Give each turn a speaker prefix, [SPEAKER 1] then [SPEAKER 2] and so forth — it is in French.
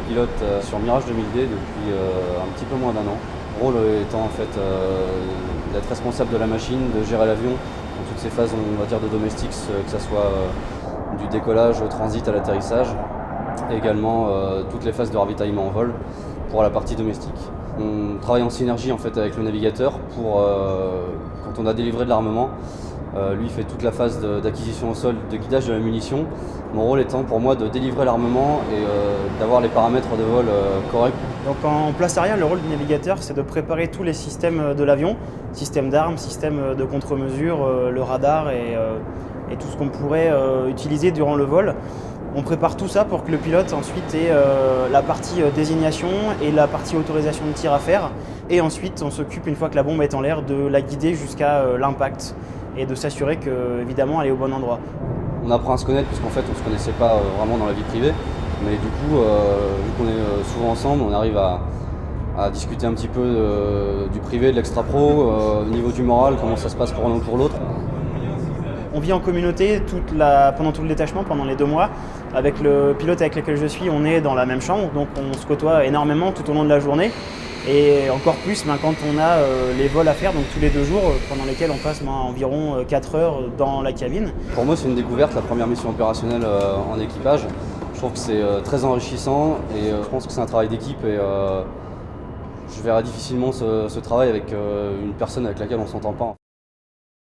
[SPEAKER 1] pilote sur Mirage 2000D depuis un petit peu moins d'1 an. Mon rôle étant en fait d'être responsable de la machine, de gérer l'avion dans toutes ses phases, on va dire, de domestics, que ce soit du décollage au transit à l'atterrissage, et également toutes les phases de ravitaillement en vol pour la partie domestique. On travaille en synergie en fait avec le navigateur pour quand on a délivré de l'armement. Lui fait toute la phase d'acquisition au sol, de guidage de la munition. Mon rôle étant pour moi de délivrer l'armement et d'avoir les paramètres de vol corrects.
[SPEAKER 2] Donc en place arrière, le rôle du navigateur, c'est de préparer tous les systèmes de l'avion, système d'armes, système de contre-mesure, le radar et tout ce qu'on pourrait utiliser durant le vol. On prépare tout ça pour que le pilote ensuite ait la partie désignation et la partie autorisation de tir à faire. Et ensuite, on s'occupe, une fois que la bombe est en l'air, de la guider jusqu'à l'impact et de s'assurer que, évidemment, elle est au bon endroit.
[SPEAKER 1] On apprend à se connaître puisqu'en fait on ne se connaissait pas vraiment dans la vie privée. Mais du coup, vu qu'on est souvent ensemble, on arrive à discuter un petit peu du privé, de l'extra-pro, au niveau du moral, comment ça se passe pour l'un ou pour l'autre.
[SPEAKER 2] On vit en communauté pendant tout le détachement, pendant les 2 mois. Avec le pilote avec lequel je suis, on est dans la même chambre, donc on se côtoie énormément tout au long de la journée. Et encore plus quand on a les vols à faire, donc tous les 2 jours, pendant lesquels on passe environ 4 heures dans la cabine.
[SPEAKER 1] Pour moi, c'est une découverte, la première mission opérationnelle en équipage. Je trouve que c'est très enrichissant et je pense que c'est un travail d'équipe et je verrai difficilement ce travail avec une personne avec laquelle on ne s'entend pas.